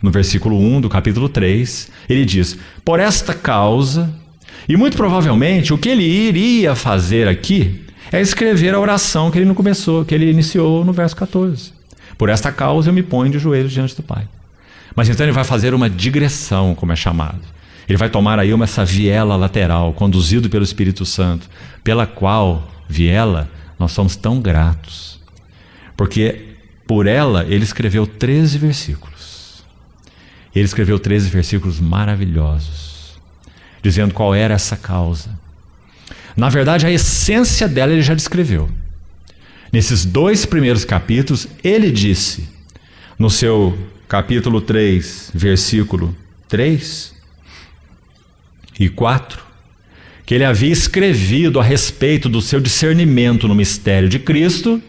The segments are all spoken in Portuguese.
no versículo 1 do capítulo 3, ele diz: por esta causa, e muito provavelmente o que ele iria fazer aqui é escrever a oração que ele não começou, que ele iniciou no verso 14. Por esta causa eu me ponho de joelhos diante do Pai. Mas então ele vai fazer uma digressão, como é chamado. Ele vai tomar aí essa viela lateral, conduzido pelo Espírito Santo, pela qual viela nós somos tão gratos. Porque por ela ele escreveu 13 versículos. Ele escreveu 13 versículos maravilhosos, dizendo qual era essa causa. Na verdade, a essência dela ele já descreveu. Nesses 2 primeiros capítulos, ele disse, no seu capítulo 3, versículo 3 e 4, que ele havia escrevido a respeito do seu discernimento no mistério de Cristo,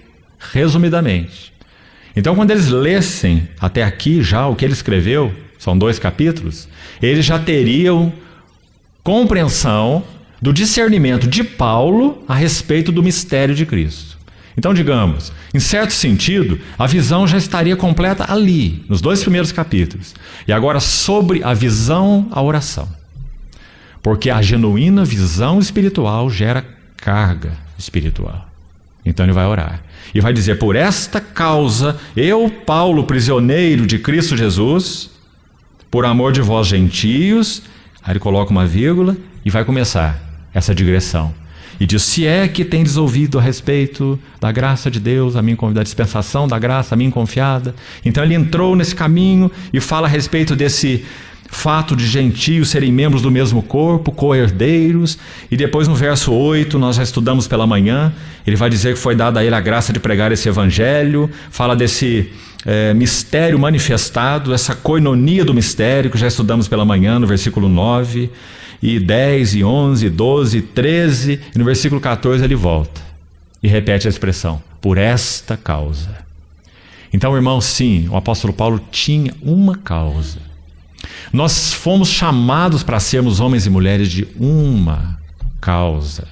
resumidamente. Então, quando eles lessem até aqui já o que ele escreveu, são 2 capítulos, eles já teriam compreensão do discernimento de Paulo a respeito do mistério de Cristo. Então, digamos, em certo sentido, a visão já estaria completa ali, nos 2 primeiros capítulos. E agora sobre a visão, a oração. Porque a genuína visão espiritual gera carga espiritual. Então ele vai orar. E vai dizer: por esta causa, eu, Paulo, prisioneiro de Cristo Jesus, por amor de vós gentios, aí ele coloca uma vírgula e vai começar essa digressão. E diz: se é que tendes ouvido a respeito da graça de Deus, a mim da dispensação da graça, a mim confiada. Então ele entrou nesse caminho e fala a respeito desse fato de gentios serem membros do mesmo corpo, co-herdeiros. E depois no verso 8, nós já estudamos pela manhã, ele vai dizer que foi dada a ele a graça de pregar esse evangelho. Fala desse mistério manifestado, essa koinonia do mistério que já estudamos pela manhã no versículo 9 e 10 e 11, 12, 13, e no versículo 14 ele volta e repete a expressão: por esta causa. Então, irmão, sim, o apóstolo Paulo tinha uma causa. Nós fomos chamados para sermos homens e mulheres de uma causa.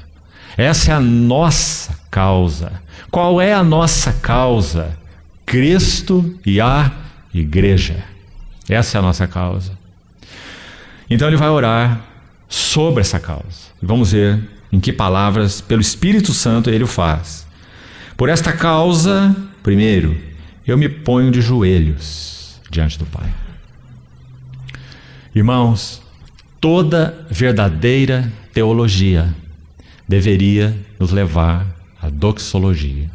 Essa é a nossa causa. Qual é a nossa causa? Cristo e a igreja. Essa é a nossa causa. Então ele vai orar sobre essa causa. Vamos ver em que palavras, pelo Espírito Santo, ele o faz. Por esta causa, primeiro, eu me ponho de joelhos diante do Pai. Irmãos, toda verdadeira teologia deveria nos levar à doxologia.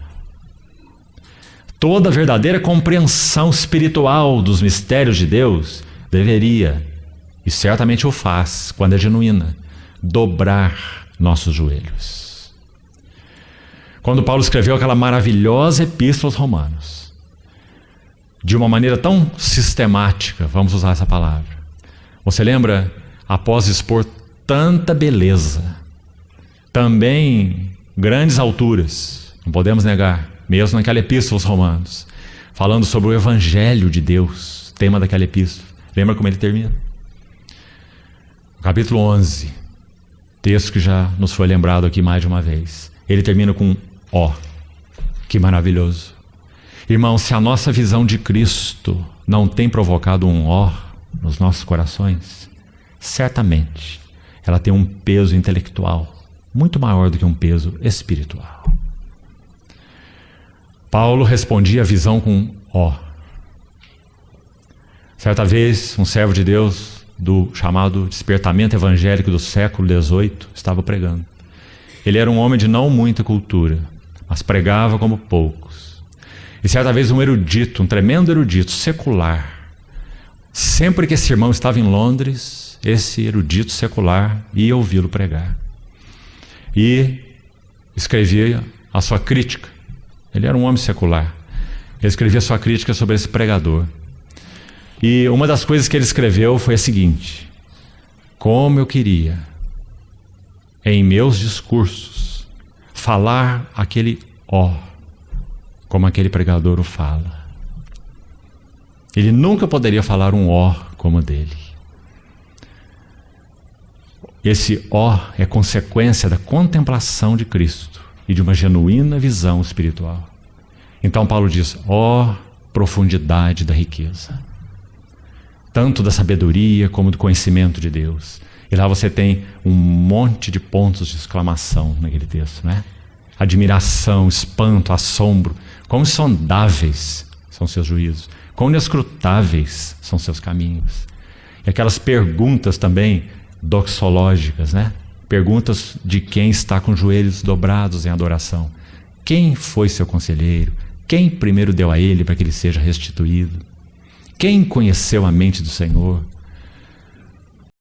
Toda verdadeira compreensão espiritual dos mistérios de Deus deveria, e certamente o faz quando é genuína, dobrar nossos joelhos. Quando Paulo escreveu aquela maravilhosa epístola aos Romanos, de uma maneira tão sistemática, vamos usar essa palavra. Você lembra, após expor tanta beleza, também grandes alturas, não podemos negar, mesmo naquela epístola aos Romanos, falando sobre o Evangelho de Deus, tema daquela epístola. Lembra como ele termina? Capítulo 11, texto que já nos foi lembrado aqui mais de uma vez. Ele termina com ó, que maravilhoso. Irmão, se a nossa visão de Cristo não tem provocado um ó nos nossos corações, certamente ela tem um peso intelectual muito maior do que um peso espiritual. Paulo respondia a visão com ó. Certa vez, um servo de Deus do chamado despertamento evangélico do século XVIII estava pregando. Ele era um homem de não muita cultura, mas pregava como poucos. E certa vez um erudito, um tremendo erudito secular, sempre que esse irmão estava em Londres, esse erudito secular ia ouvi-lo pregar. E escrevia a sua crítica. Ele era um homem secular. Ele escrevia a sua crítica sobre esse pregador. E uma das coisas que ele escreveu foi a seguinte: como eu queria, em meus discursos, falar aquele ó, como aquele pregador o fala. Ele nunca poderia falar um ó como o dele. Esse ó é consequência da contemplação de Cristo e de uma genuína visão espiritual. Então Paulo diz: ó profundidade da riqueza, tanto da sabedoria como do conhecimento de Deus. E lá você tem um monte de pontos de exclamação naquele texto, né? Admiração, espanto, assombro. Quão insondáveis são seus juízos, quão inescrutáveis são seus caminhos. E aquelas perguntas também doxológicas, né? Perguntas de quem está com os joelhos dobrados em adoração. Quem foi seu conselheiro? Quem primeiro deu a ele para que ele seja restituído? Quem conheceu a mente do Senhor?